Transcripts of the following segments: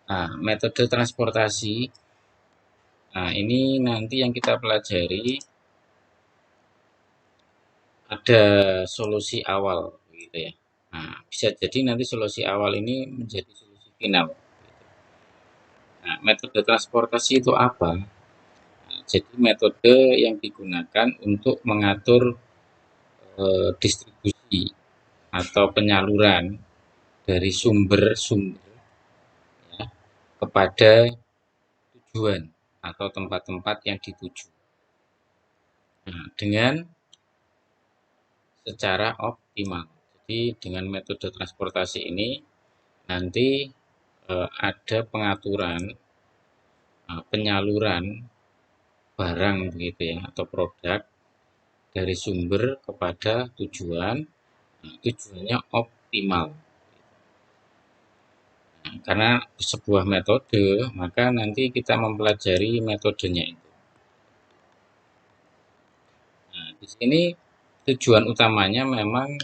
Nah, metode transportasi. Nah, ini nanti yang kita pelajari ada solusi awal gitu ya. Nah, bisa jadi nanti solusi awal ini menjadi solusi final. Nah, metode transportasi itu apa? Nah, jadi metode yang digunakan untuk mengatur distribusi atau penyaluran dari sumber-sumber ya, kepada tujuan atau tempat-tempat yang dituju. Nah, dengan secara optimal. Jadi dengan metode transportasi ini nanti ada pengaturan penyaluran barang begitu ya atau produk dari sumber kepada tujuan. Nah, tujuannya optimal. Nah, karena sebuah metode, maka nanti kita mempelajari metodenya itu. Nah, di sini tujuan utamanya memang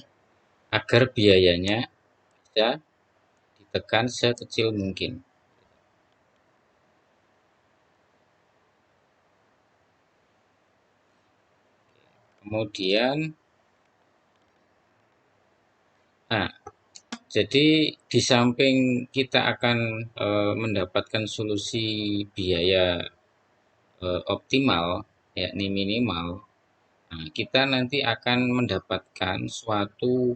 agar biayanya bisa ditekan sekecil mungkin. Kemudian, nah, jadi di samping kita akan mendapatkan solusi biaya optimal, yakni minimal, nah, kita nanti akan mendapatkan suatu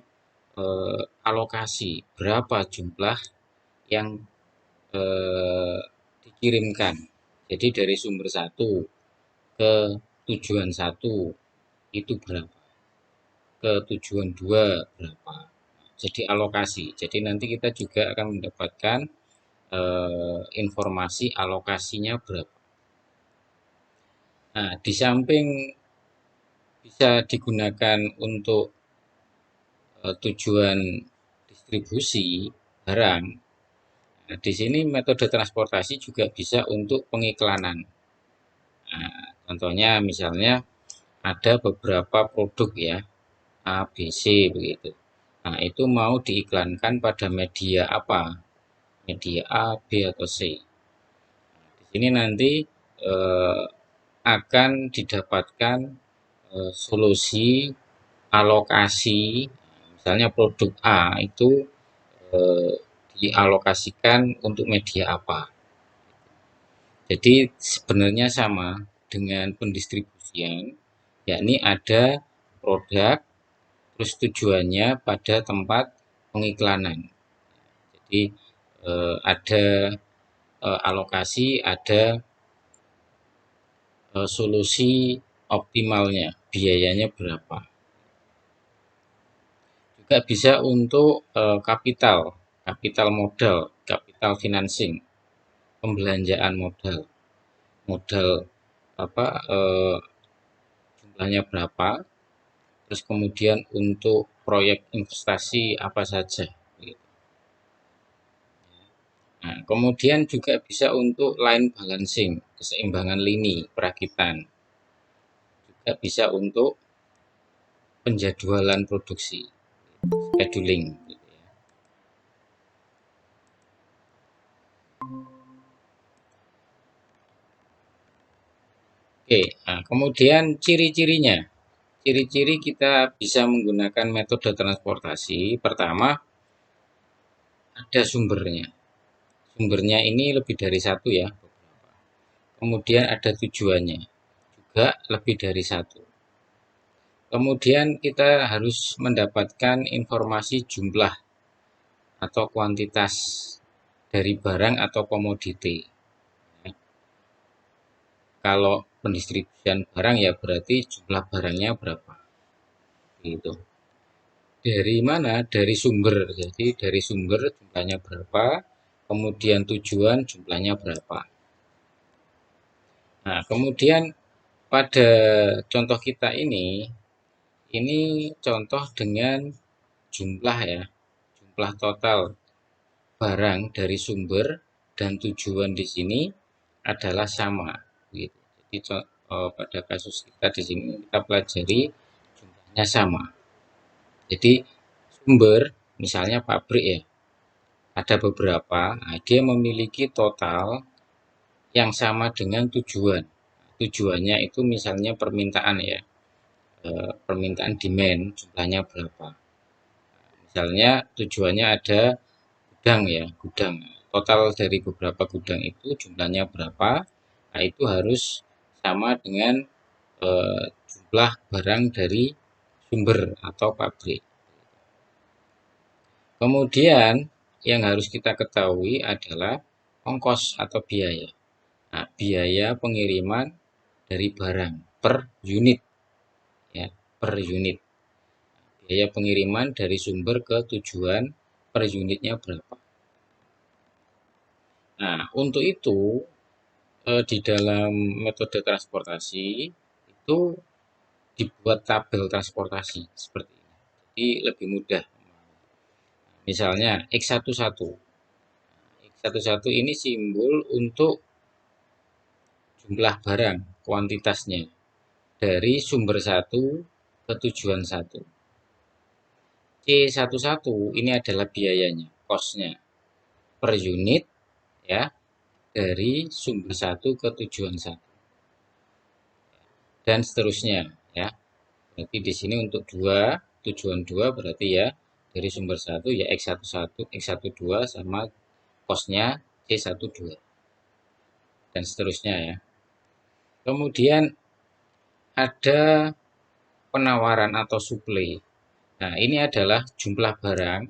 alokasi berapa jumlah yang dikirimkan. Jadi dari sumber satu ke tujuan satu itu berapa, ke tujuan 2 berapa. Jadi alokasi. Jadi nanti kita juga akan mendapatkan informasi alokasinya berapa. Nah, di samping bisa digunakan untuk tujuan distribusi barang, nah, di sini metode transportasi juga bisa untuk pengiklanan. Nah, contohnya misalnya ada beberapa produk ya, A, B, C begitu. Nah, itu mau diiklankan pada media apa? Media A, B, atau C. Di sini nanti eh, akan didapatkan solusi alokasi, misalnya produk A itu eh, dialokasikan untuk media apa. Jadi sebenarnya sama dengan pendistribusian, yakni ada produk terus tujuannya pada tempat pengiklanan. Jadi ada alokasi, ada solusi optimalnya, biayanya berapa. Juga bisa untuk kapital, kapital modal, kapital financing, pembelanjaan modal, modal apa jumlahnya berapa, terus kemudian untuk proyek investasi apa saja. Nah, kemudian juga bisa untuk line balancing, keseimbangan lini perakitan. Juga bisa untuk penjadwalan produksi, scheduling. Oke, nah kemudian ciri-cirinya. Ciri-ciri kita bisa menggunakan metode transportasi. Pertama, ada sumbernya. Sumbernya ini lebih dari satu ya. Kemudian ada tujuannya, juga lebih dari satu. Kemudian kita harus mendapatkan informasi jumlah atau kuantitas dari barang atau komoditi. Kalau pendistribusian barang ya berarti jumlah barangnya berapa. Gitu. Dari mana? Dari sumber. Jadi dari sumber jumlahnya berapa, kemudian tujuan jumlahnya berapa. Nah, kemudian pada contoh kita ini contoh dengan jumlah ya, jumlah total barang dari sumber dan tujuan di sini adalah sama. Gitu. Jadi pada kasus kita di sini kita pelajari jumlahnya sama. Jadi sumber, misalnya pabrik ya, ada beberapa, nah, dia memiliki total yang sama dengan tujuan. Tujuannya itu misalnya permintaan ya, permintaan demand jumlahnya berapa. Misalnya tujuannya ada gudang ya, gudang. Total dari beberapa gudang itu jumlahnya berapa? Nah, itu harus sama dengan jumlah barang dari sumber atau pabrik. Kemudian yang harus kita ketahui adalah ongkos atau biaya. Nah, biaya pengiriman dari barang per unit ya, per unit. Biaya pengiriman dari sumber ke tujuan per unitnya berapa. Nah, untuk itu di dalam metode transportasi itu dibuat tabel transportasi seperti ini. Jadi lebih mudah. Misalnya X11. X11 ini simbol untuk jumlah barang, kuantitasnya dari sumber satu ke tujuan satu. C11 ini adalah biayanya, cost-nya per unit ya, dari sumber satu ke tujuan satu dan seterusnya ya. Berarti di sini untuk tujuan 2 berarti ya dari sumber satu ya X11, X12 sama cost-nya C12 dan seterusnya ya. Kemudian ada penawaran atau supply. Nah, ini adalah jumlah barang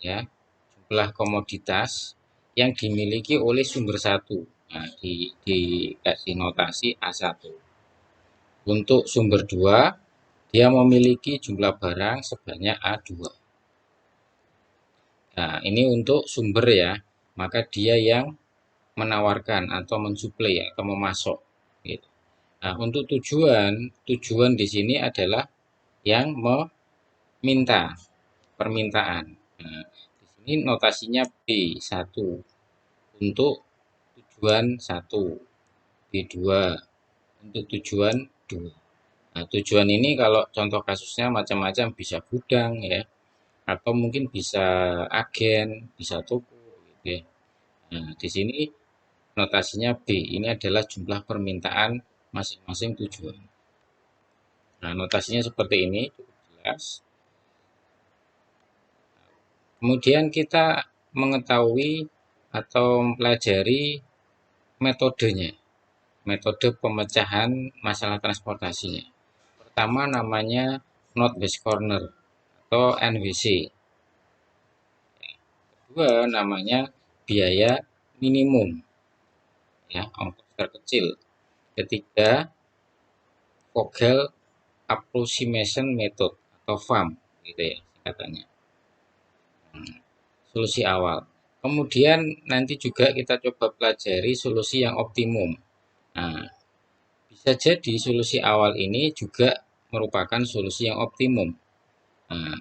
ya, jumlah komoditas yang dimiliki oleh sumber satu. Nah, dikasih notasi A1. Untuk sumber 2, dia memiliki jumlah barang sebanyak A2. Nah, ini untuk sumber ya, maka dia yang menawarkan atau mensuplai atau memasok. Gitu. Nah, untuk tujuan di sini adalah yang meminta, permintaan. Nah, di sini notasinya B1 untuk tujuan 1, B2 untuk tujuan 2. Nah, tujuan ini kalau contoh kasusnya macam-macam, bisa gudang ya, atau mungkin bisa agen, bisa toko gitu ya. Nah, di sini notasinya B, ini adalah jumlah permintaan masing-masing tujuan. Nah, notasinya seperti ini, cukup jelas. Kemudian kita mengetahui atau mempelajari metodenya, metode pemecahan masalah transportasinya. Pertama namanya Northwest Corner atau NWC. Kedua namanya biaya minimum, ya ongkos terkecil. Ketiga Vogel Approximation Method atau FAM, gitu ya katanya. Solusi awal. Kemudian nanti juga kita coba pelajari solusi yang optimum. Nah, bisa jadi solusi awal ini juga merupakan solusi yang optimum. Nah,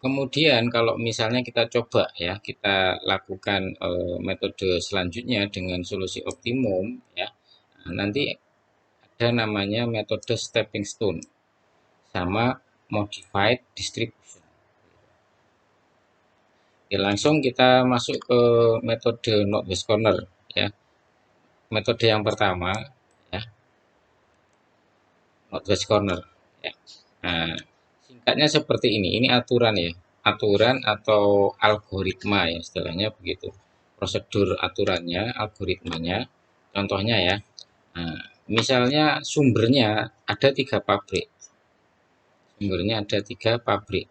kemudian kalau misalnya kita coba ya, kita lakukan metode selanjutnya dengan solusi optimum ya. Nah, nanti ada namanya metode stepping stone sama modified distribution. Oke, langsung kita masuk ke metode Northwest Corner ya. Metode yang pertama ya, Northwest Corner ya. Nah, singkatnya seperti ini. Ini aturan ya. Aturan atau algoritma ya istilahnya begitu. Prosedur aturannya, algoritmanya. Contohnya ya. Nah, misalnya sumbernya ada 3 pabrik. Sumbernya ada 3 pabrik.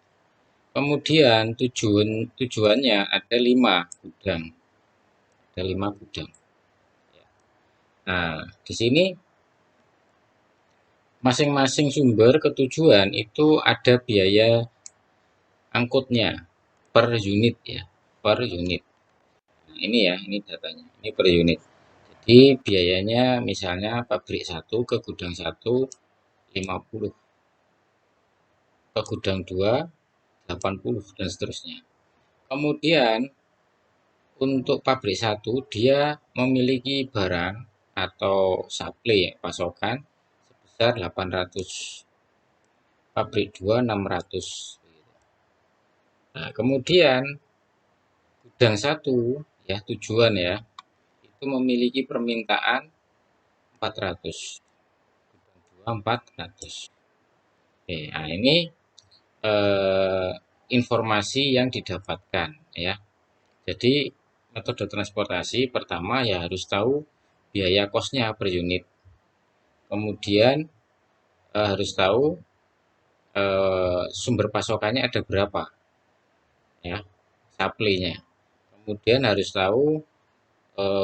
Kemudian tujuannya ada 5 gudang. Ada 5 gudang. Nah, di sini masing-masing sumber ke tujuan itu ada biaya angkutnya per unit ya, per unit. Nah, ini ya, ini datanya, ini per unit. Jadi biayanya misalnya pabrik 1 ke gudang 1 50, ke gudang 2 80 dan seterusnya. Kemudian untuk pabrik 1 dia memiliki barang atau supply ya, pasokan sebesar 800. Pabrik 2 600. Nah, kemudian Gudang 1 ya, tujuan ya, itu memiliki permintaan 400. Gudang 2 400. Oke, nah ini eh, informasi yang didapatkan ya. Jadi metode transportasi pertama ya harus tahu biaya kosnya per unit. Kemudian harus tahu sumber pasokannya ada berapa ya, supply-nya. Kemudian harus tahu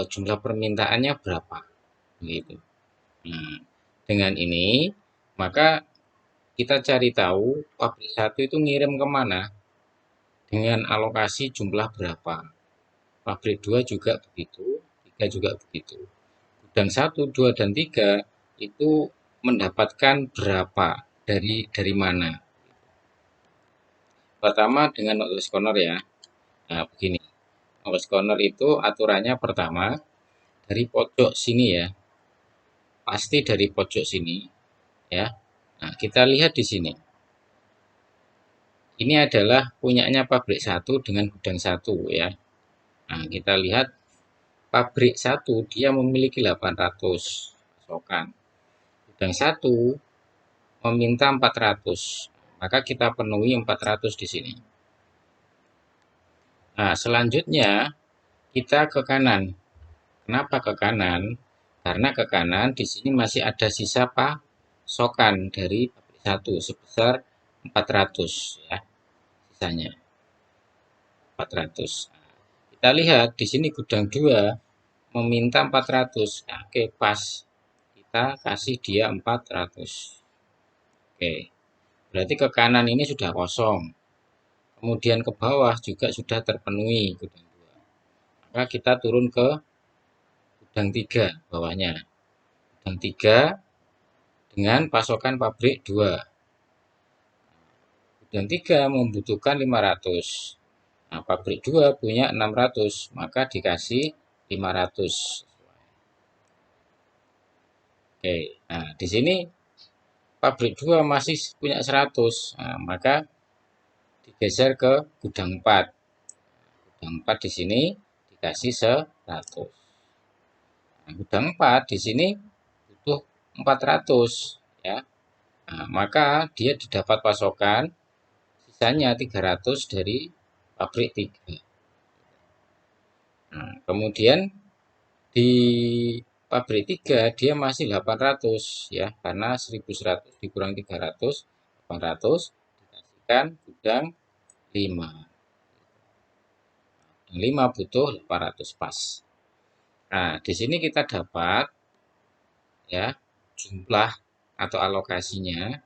jumlah permintaannya berapa gitu. Nah, dengan ini maka kita cari tahu pabrik satu itu ngirim kemana dengan alokasi jumlah berapa. Pabrik 2 juga begitu, 3 juga begitu. Gudang 1, 2, dan 3 itu mendapatkan berapa dari mana. Pertama dengan notice corner ya. Nah, begini. Notice corner itu aturannya pertama dari pojok sini ya. Pasti dari pojok sini ya. Nah, kita lihat di sini. Ini adalah punyanya pabrik 1 dengan gudang 1 ya. Nah, kita lihat pabrik 1 dia memiliki 800 pasokan. Gudang 1 meminta 400. Maka kita penuhi 400 di sini. Nah, selanjutnya kita ke kanan. Kenapa ke kanan? Karena ke kanan di sini masih ada sisa pasokan dari pabrik 1 sebesar 400 ya. Sisanya 400. Nah, kita lihat di sini gudang 2 meminta 400. Nah, oke, pas. Kita kasih dia 400. Oke. Berarti ke kanan ini sudah kosong. Kemudian ke bawah juga sudah terpenuhi gudang 2. Maka kita turun ke gudang 3 bawahnya. Gudang 3 dengan pasokan pabrik 2. Gudang 3 membutuhkan 500. Nah, pabrik 2 punya 600, maka dikasih 500. Oke. Nah, di sini pabrik 2 masih punya 100. Nah, maka digeser ke gudang 4. Gudang 4 di sini dikasih 100. Nah, gudang 4 di sini butuh 400 ya. Nah, maka dia didapat pasokan sisanya 300 dari pabrik 3. Nah, kemudian di pabrik 3 dia masih 800 ya, karena 1100 dikurang 300, 800 dikasihkan gudang 5. 5 butuh 800 pas. Nah, di sini kita dapat ya jumlah atau alokasinya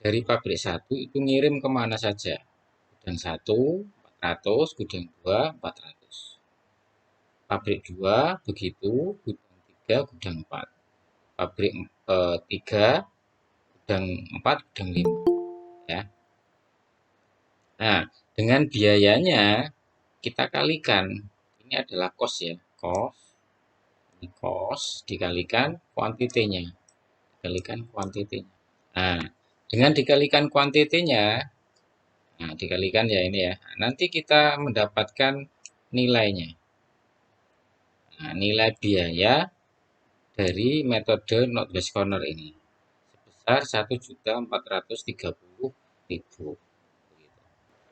dari pabrik 1 itu ngirim kemana saja. Gudang 1 400, gudang 2 400. Pabrik 2 begitu, gudang 3, gudang 4. Pabrik 3, gudang 4, gudang 5 ya. Nah, dengan biayanya kita kalikan. Ini adalah kos ya, kos. Ini kos dikalikan kuantitinya. Dikalikan kuantitinya. Nah, dengan dikalikan kuantitinya, nah dikalikan ya ini ya. Nanti kita mendapatkan nilainya. Nah, nilai biaya dari metode Northwest Corner ini sebesar 1.430.000.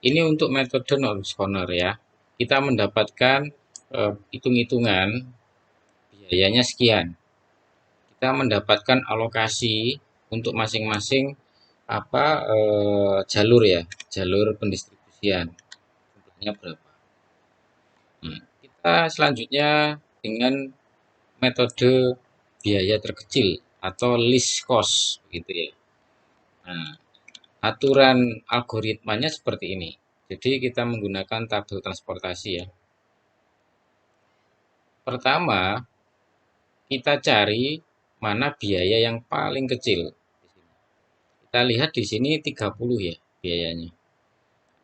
Ini untuk metode Northwest Corner ya. Kita mendapatkan hitung-hitungan biayanya sekian. Kita mendapatkan alokasi untuk masing-masing jalur ya, jalur pendistribusian. Jumlahnya berapa? Nah, kita selanjutnya dengan metode biaya terkecil atau least cost gitu ya. Nah, aturan algoritmanya seperti ini. Jadi kita menggunakan tabel transportasi ya. Pertama, kita cari mana biaya yang paling kecil. Kita lihat di sini 30 ya biayanya.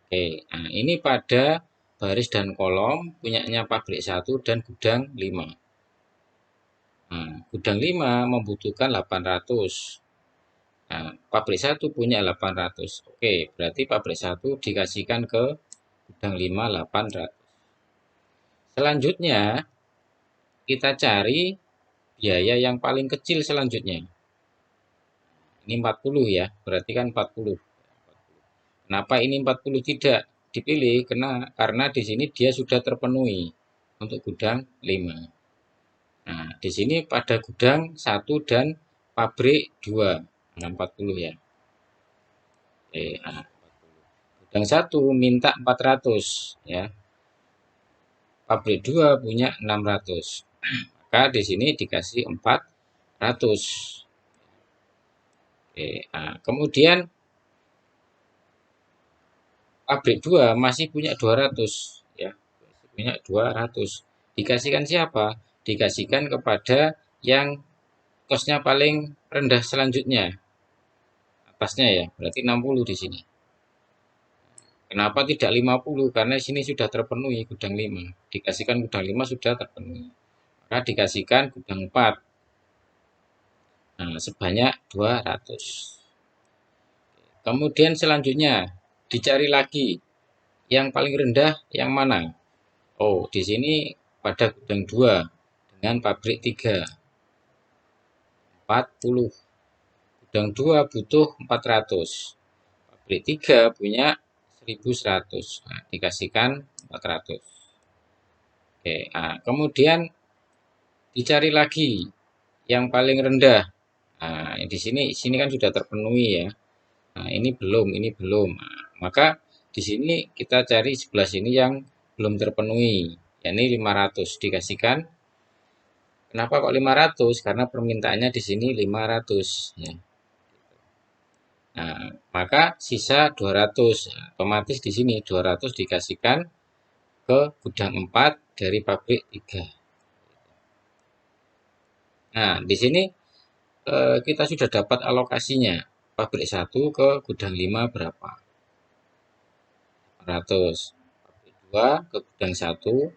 Oke, nah ini pada baris dan kolom punyanya pabrik 1 dan gudang 5. Nah, gudang 5 membutuhkan 800. Nah, pabrik 1 punya 800. Oke, berarti pabrik 1 dikasihkan ke gudang 5 800. Selanjutnya kita cari biaya yang paling kecil selanjutnya. Ini 40 ya, berarti kan 40. Kenapa ini 40 tidak dipilih? Karena di sini dia sudah terpenuhi untuk gudang 5. Nah, di sini pada gudang 1 dan pabrik 2. Nah, 40 ya. Nah, gudang 1 minta 400 ya. Pabrik 2 punya 600. Maka di sini dikasih 400. Nah, kemudian pabrik 2 masih punya 200 ya. Punya 200. Dikasihkan siapa? Dikasihkan kepada yang kosnya paling rendah selanjutnya. Atasnya ya, berarti 60 di sini. Kenapa tidak 50? Karena di sini sudah terpenuhi gudang 5. Dikasihkan gudang 5 sudah terpenuhi. Maka dikasihkan gudang 4. Nah, sebanyak 200. Kemudian selanjutnya dicari lagi yang paling rendah yang mana? Oh, di sini pada gudang 2 dengan pabrik 3. 40. Gudang 2 butuh 400. Pabrik 3 punya 1100. Nah, dikasihkan 400. Oke, nah, kemudian dicari lagi yang paling rendah. Nah, di sini kan sudah terpenuhi ya. Nah, ini belum, ini belum. Nah, maka di sini kita cari sebelah sini yang belum terpenuhi. Yakni 500 dikasihkan. Kenapa kok 500? Karena permintaannya di sini 500 ya. Nah, maka sisa 200. Nah, otomatis di sini 200 dikasihkan ke gudang 4 dari pabrik 3. Nah, di sini kita sudah dapat alokasinya. Pabrik 1 ke gudang 5 berapa? 400. Pabrik 2 ke gudang 1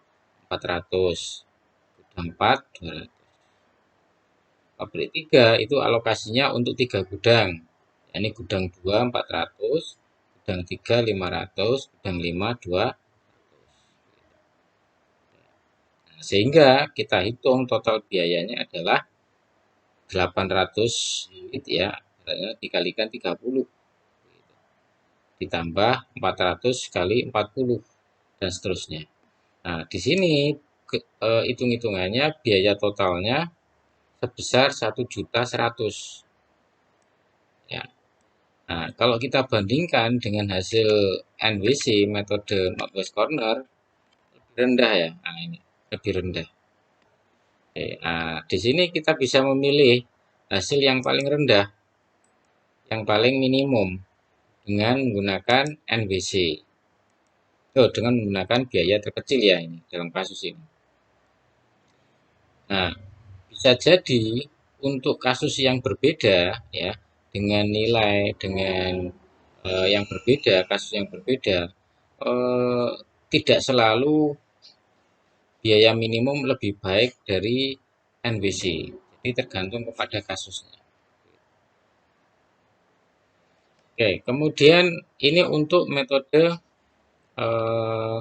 400. Gudang 4 200. Pabrik 3 itu alokasinya untuk 3 gudang. Ini gudang 2 400, gudang 3 500, gudang 5 200. Nah, sehingga kita hitung total biayanya adalah 800 unit ya, dikalikan 30 ditambah 400 kali 40 dan seterusnya. Nah, di sini hitung-hitungannya biaya totalnya sebesar 1.100.000 ya. Nah, kalau kita bandingkan dengan hasil NWC metode Northwest Corner lebih rendah ya. Nah, ini lebih rendah. Nah, di sini kita bisa memilih hasil yang paling rendah, yang paling minimum dengan menggunakan NWC. Dengan menggunakan biaya terkecil ya ini dalam kasus ini. Nah, bisa jadi untuk kasus yang berbeda ya, dengan nilai yang berbeda, kasus yang berbeda, eh, tidak selalu biaya minimum lebih baik dari NWC. Jadi tergantung kepada kasusnya. Oke, kemudian ini untuk metode eh,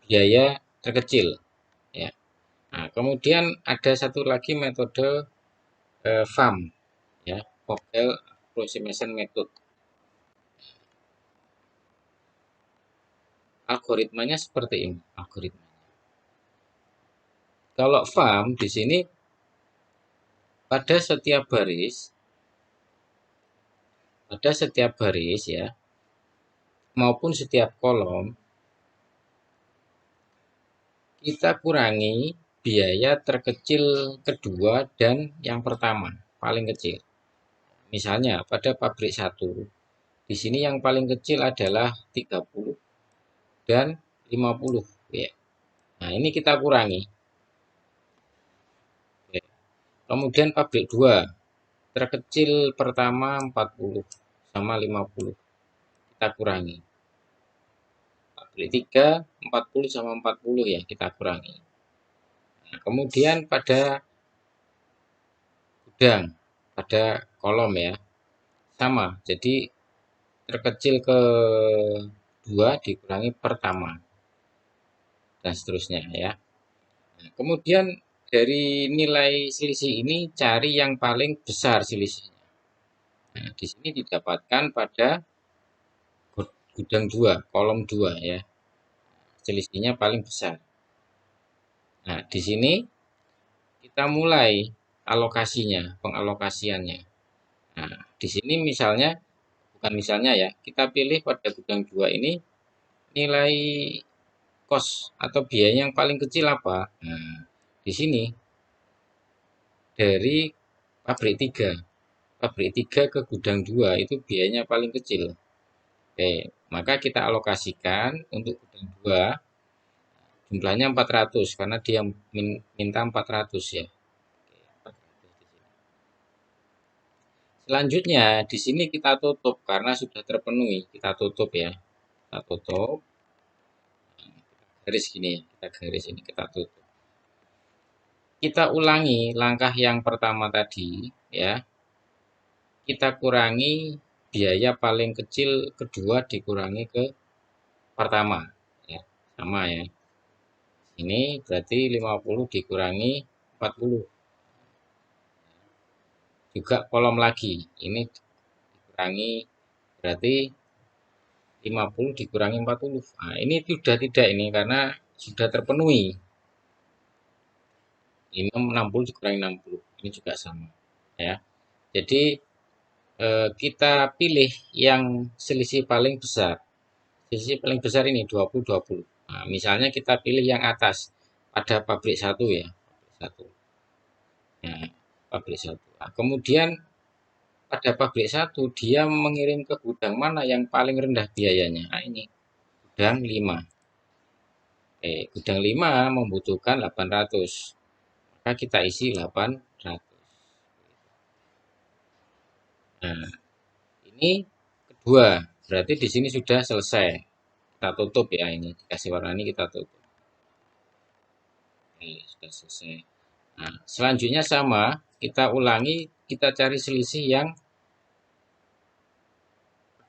biaya terkecil ya. Nah, kemudian ada satu lagi metode FAM ya, Fogel Approximation Method. Algoritmanya seperti ini, algoritma. Kalau FAM di sini pada setiap baris ya maupun setiap kolom kita kurangi biaya terkecil kedua dan yang pertama, paling kecil. Misalnya pada pabrik 1, di sini yang paling kecil adalah 30 dan 50 ya. Nah, ini kita kurangi. Kemudian pabrik 2, terkecil pertama 40 sama 50. Kita kurangi. Pabrik 3, 40 sama 40 ya, kita kurangi. Nah, kemudian pada gudang, pada kolom ya, sama. Jadi terkecil ke 2 dikurangi pertama. dan seterusnya ya. Nah, kemudian dari nilai selisih ini cari yang paling besar selisihnya. Nah, di sini didapatkan pada gudang 2, kolom 2 ya. Selisihnya paling besar. Nah, di sini kita mulai alokasinya, pengalokasiannya. Nah, di sini misalnya, bukan misalnya ya, kita pilih pada gudang 2 ini nilai kos atau biaya yang paling kecil apa? Nah, di sini dari pabrik 3. Pabrik 3 ke gudang 2 itu biayanya paling kecil. Oke, maka kita alokasikan untuk gudang 2 jumlahnya 400 karena dia minta 400 ya. Selanjutnya di sini kita tutup karena sudah terpenuhi. Kita tutup ya. Kita tutup. Garis gini ya. Kita garis ini kita tutup. Kita ulangi langkah yang pertama tadi ya. Kita kurangi biaya paling kecil kedua dikurangi ke pertama ya. Sama ya. Ini berarti 50 dikurangi 40. Juga kolom lagi. Ini dikurangi berarti 50 dikurangi 40. Nah, ini sudah tidak ini karena sudah terpenuhi. Ini 60 dikurangi 60. Ini juga sama ya. Jadi kita pilih yang selisih paling besar. Selisih paling besar ini 20 20. Nah, misalnya kita pilih yang atas pada pabrik 1 ya. Pabrik 1. Nah, pabrik 1. Nah, kemudian pada pabrik 1 dia mengirim ke gudang mana yang paling rendah biayanya. Nah, ini gudang 5. Gudang 5 membutuhkan 800. Maka kita isi 800. Nah, ini kedua. Berarti di sini sudah selesai. Kita tutup ya ini. Dikasih warna ini kita tutup. Oke, sudah selesai. Nah, selanjutnya sama. Kita ulangi. Kita cari selisih yang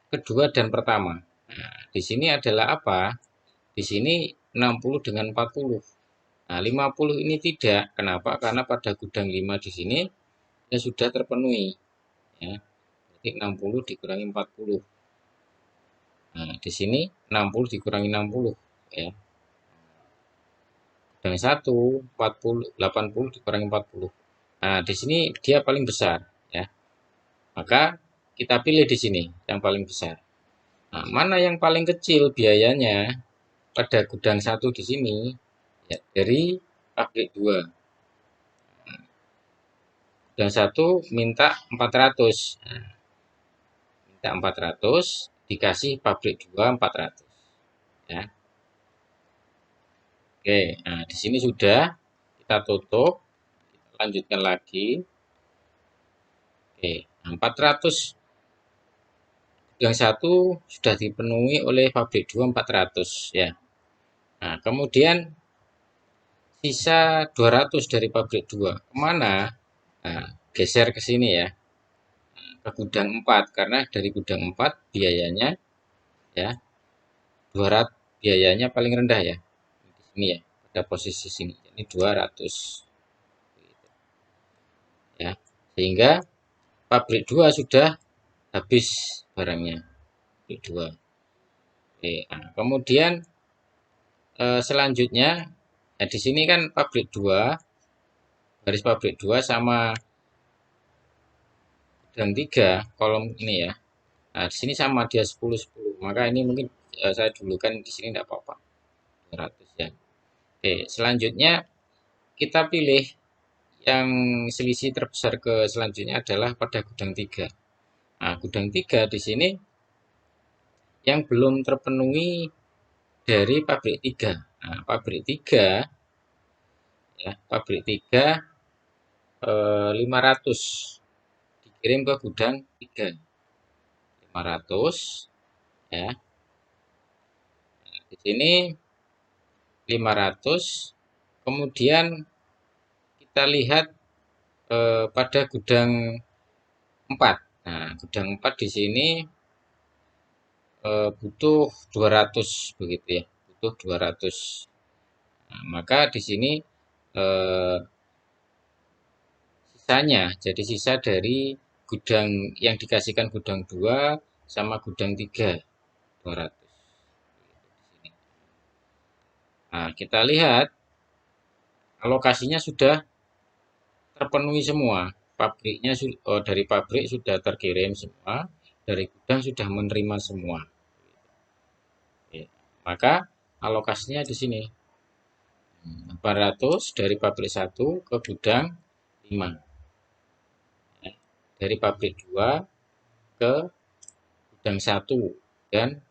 kedua dan pertama. Nah, di sini adalah apa? Di sini 60 dengan 40. Nah, 50 ini tidak. Kenapa? Karena pada gudang 5 di sini ya sudah terpenuhi. Ya. Berarti 60 dikurangi 40. Nah, di sini 60 dikurangi 60 ya. Gudang 1 40 80 dikurangi 40. Nah, di sini dia paling besar ya. Maka kita pilih di sini yang paling besar. Nah, mana yang paling kecil biayanya pada gudang 1 di sini ya, dari pabrik 2. Gudang 1 minta 400. Nah, minta 400 dikasih pabrik 2 400 ya. Oke, nah di sini sudah kita tutup, kita lanjutkan lagi. Oke, 400 yang satu sudah dipenuhi oleh pabrik 2 400 ya. Nah, kemudian sisa 200 dari pabrik 2 kemana? Nah, geser ke sini ya, ke gudang 4 karena dari gudang 4 biayanya ya 200 biayanya paling rendah ya. Di sini ya, pada posisi sini. Ini 200 ya. Sehingga pabrik 2 sudah habis barangnya. Pabrik 2. Oke, nah, kemudian selanjutnya ya di sini kan pabrik 2, garis pabrik 2 sama gudang 3 kolom ini ya. Nah, di sini sama dia 10 10. Maka ini mungkin saya dulukan di sini tidak apa-apa. 200 ya. Oke, selanjutnya kita pilih yang selisih terbesar ke selanjutnya adalah pada gudang 3. Nah, gudang 3 di sini yang belum terpenuhi dari pabrik 3. Nah, pabrik 3 ya, pabrik 3 500 dikirim ke gudang 3. 500 ya. Nah, di sini 500. Kemudian kita lihat pada gudang 4. Nah, gudang 4 di sini butuh 200 begitu ya. Butuh 200. maka di sini eh, sisanya, jadi sisa dari gudang yang dikasihkan gudang 2 sama gudang 3, 200. Nah, kita lihat alokasinya sudah terpenuhi semua. Pabriknya dari pabrik sudah terkirim semua, dari gudang sudah menerima semua. Oke, maka alokasinya di sini 400 dari pabrik 1 ke gudang 5. Dari pabrik 2 ke gudang 1 dan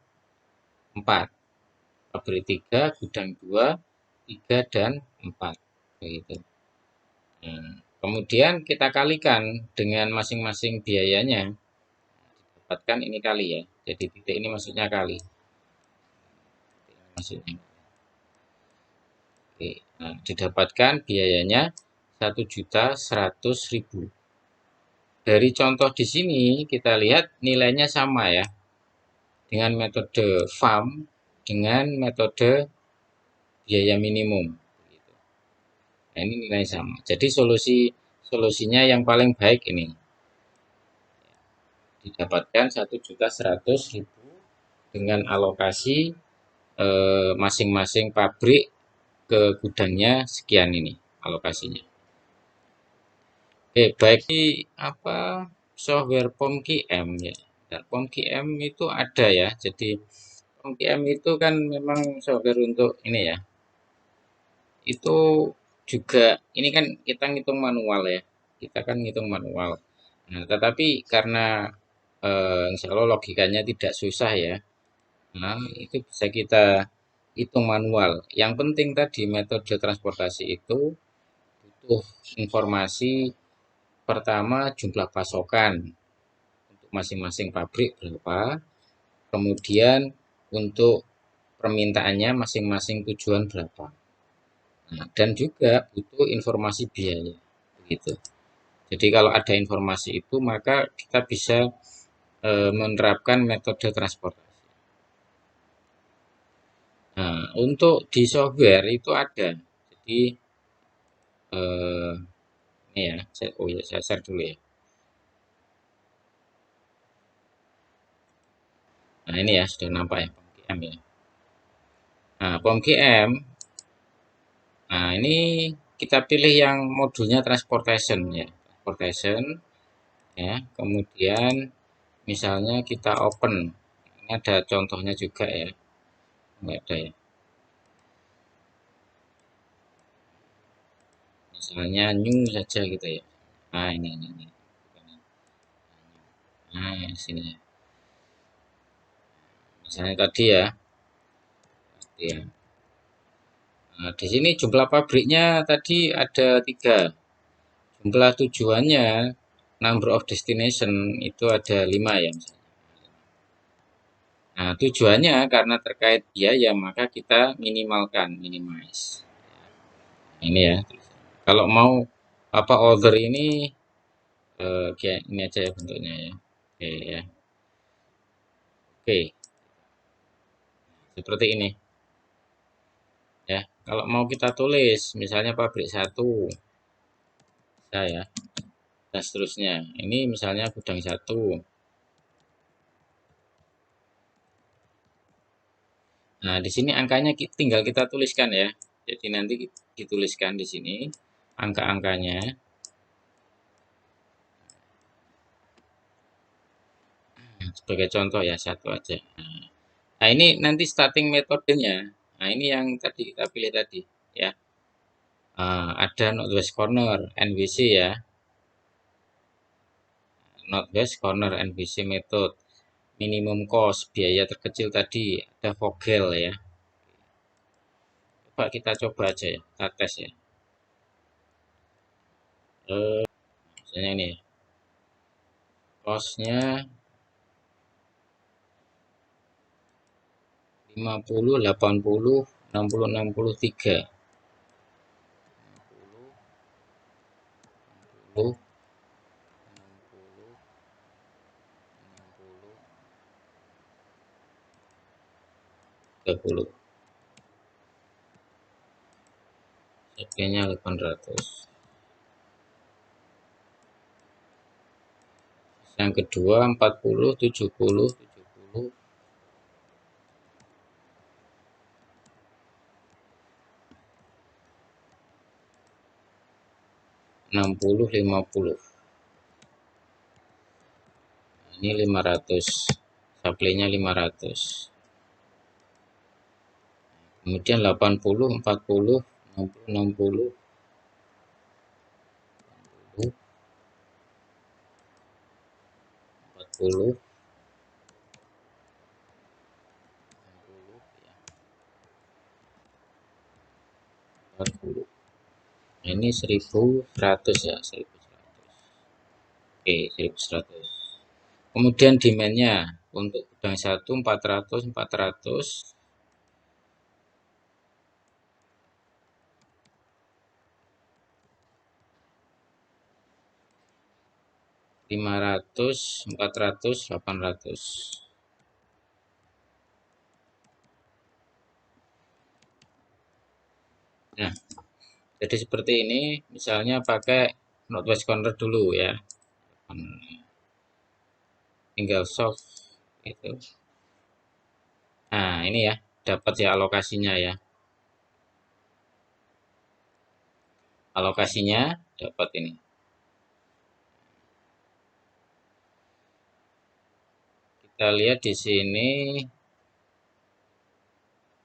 4. Pabrik 3, gudang 2, 3 dan 4. Begitu. Nah, kemudian kita kalikan dengan masing-masing biayanya. Dapatkan ini kali ya. Jadi titik ini maksudnya kali. Maksudnya. Oke. Nah, didapatkan biayanya 1.100.000. Dari contoh di sini kita lihat nilainya sama ya. Dengan metode FAM dengan metode biaya minimum. Nah, ini nilai sama. Jadi solusinya yang paling baik ini didapatkan 1.100.000 dengan alokasi masing-masing pabrik ke gudangnya sekian ini alokasinya. Oke, baik di apa software POM-QM ya. Nah, POM-QM itu ada ya. Jadi POM-QM itu kan memang software untuk ini ya. Itu juga ini kan kita ngitung manual ya. Kita kan ngitung manual. Nah, tetapi karena insya Allah logikanya tidak susah ya. Nah, itu bisa kita hitung manual. Yang penting tadi metode transportasi itu butuh informasi pertama jumlah pasokan untuk masing-masing pabrik berapa, kemudian untuk permintaannya masing-masing tujuan berapa. Nah, dan juga butuh informasi biaya. Begitu. Jadi kalau ada informasi itu maka kita bisa menerapkan metode transportasi. Nah, untuk di software itu ada. Jadi eh, ini ya, saya share dulu ya. Nah, ini ya sudah nampak ya POM ya. Nah, POM. Nah, ini kita pilih yang modulnya transportation ya. Transportation ya. Kemudian misalnya kita open. Ini ada contohnya juga ya. Enggak ada ya. Misalnya new saja gitu ya. Nah, ini. Nah, sini ya. Misalnya tadi ya. Ya. Nah, di sini jumlah pabriknya tadi ada 3. Jumlah tujuannya, number of destination itu ada 5 ya misalnya. Nah, tujuannya karena terkait biaya maka kita minimalkan, minimize. Ini ya. Kalau mau apa order ini kayak ini aja ya bentuknya ya. Oke ya. Oke, seperti ini ya. Kalau mau kita tulis misalnya pabrik 1 saya dan seterusnya. Ini misalnya gudang 1. Nah, di sini angkanya tinggal kita tuliskan ya. Jadi nanti dituliskan di sini angka-angkanya. Sebagai contoh ya, satu aja. Nah, ini nanti starting metodenya. Nah, ini yang tadi kita pilih tadi ya. Ada Northwest Corner NWC ya. Northwest Corner NWC method. Minimum cost, biaya terkecil tadi. Ada Vogel ya. Coba kita coba aja ya, kita tes ya. Misalnya ini, costnya 50, 80, 60, 63. 60, 60, 60, 30. supply-nya 800. Yang kedua 40, 70, 70, 60, 50. Ini 500. Supply-nya 500. Kemudian 80, 40, 60, 60, 40, 40. Ini 1100 ya, 1100. Oke, 1100. Kemudian demand-nya untuk gudang 1 400, 400, 500, 400, 800. Nah, jadi seperti ini, misalnya pakai northwest corner dulu ya. Tinggal soft itu. Nah, ini ya, dapat ya alokasinya ya. Alokasinya dapat ini. Kita lihat di sini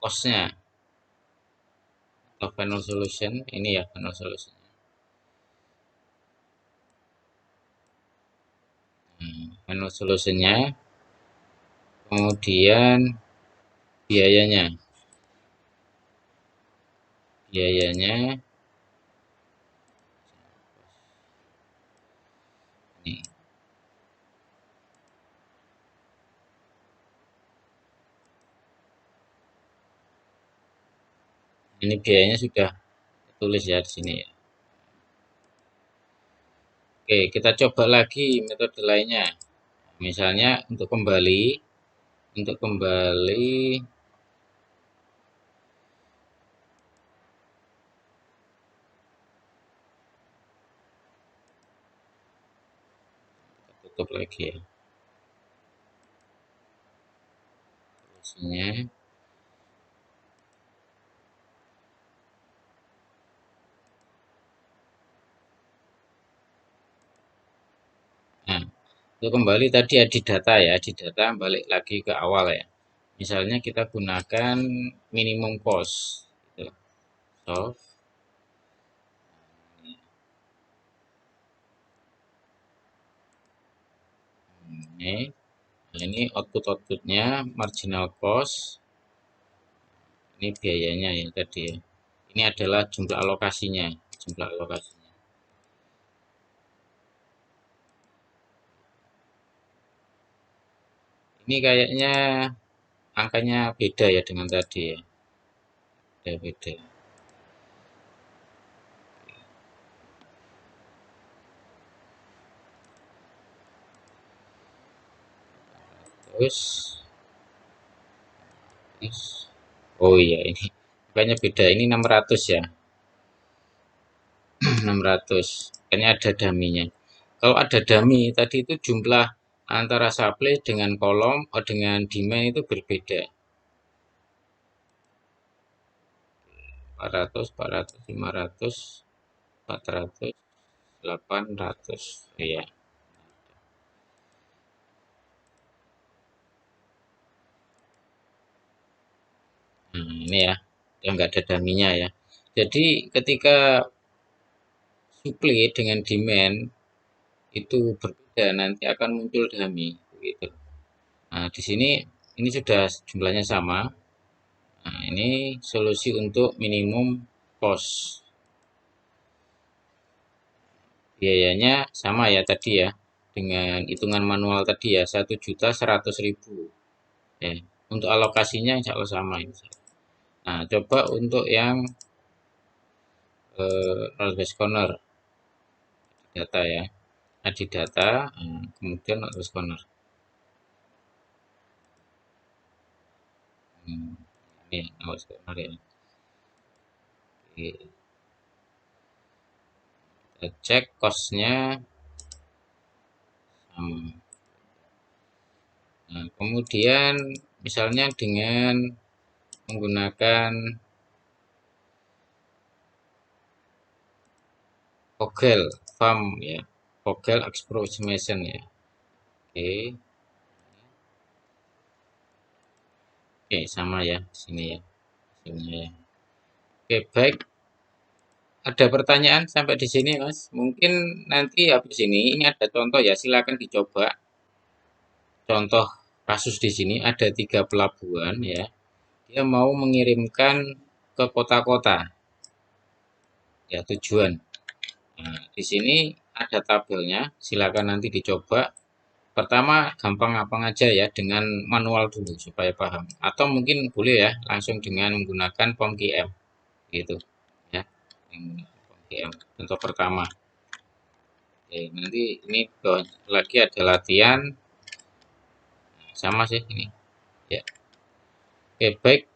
cost-nya atau final solution. Ini ya final solution. Final solution-nya, kemudian biayanya. Biayanya nih. Ini biayanya sudah tulis ya di sini ya. Oke, kita coba lagi metode lainnya. Misalnya untuk kembali tutup lagi ya. Solusinya. Nah, untuk kembali tadi ya di data ya, di data balik lagi ke awal ya. Misalnya kita gunakan minimum cost. Gitu. Solve. Ini outputnya marginal cost. Ini biayanya ya tadi ya. Ini adalah jumlah alokasinya, jumlah alokasinya. Ini kayaknya angkanya beda ya dengan tadi ya. Beda. Terus, oh iya ini angkanya beda. Ini 600 ya. 600. Kayaknya ada daminya. Kalau ada dummy tadi itu jumlah antara supply dengan kolom dengan demand itu berbeda. 400, 400, 500, 400, 800. Iya. Ini ya, yang nggak ada daminya ya. Jadi ketika supply dengan demand itu berbeda, nanti akan muncul dummy, begitu. Nah, di sini ini sudah jumlahnya sama. Nah, ini solusi untuk minimum cost. Biayanya sama ya tadi ya, dengan hitungan manual tadi ya, 1.100.000. Ya. Untuk alokasinya insya Allah sama ini. Nah, coba untuk yang Northwest Corner data ya. Di data, kemudian Northwest Corner. Ini Northwest Corner ya. Oke. Kita cek cost-nya sama. Nah, kemudian misalnya dengan menggunakan Vogel Farm ya, Vogel Approximation ya. Oke, oke sama ya sini ya, sini ya. Oke baik. Ada pertanyaan sampai di sini, Mas? Mungkin nanti habis ini ada contoh ya, silakan dicoba. Contoh kasus di sini ada 3 pelabuhan ya. Dia mau mengirimkan ke kota-kota ya tujuan. Nah, di sini ada tabelnya, silakan nanti dicoba. Pertama gampang-gampang aja ya dengan manual dulu supaya paham. Atau mungkin boleh ya langsung dengan menggunakan POM-QM gitu ya. POM-QM contoh pertama. Oke, nanti ini lagi ada latihan sama sih ini. Ya. Oke, baik.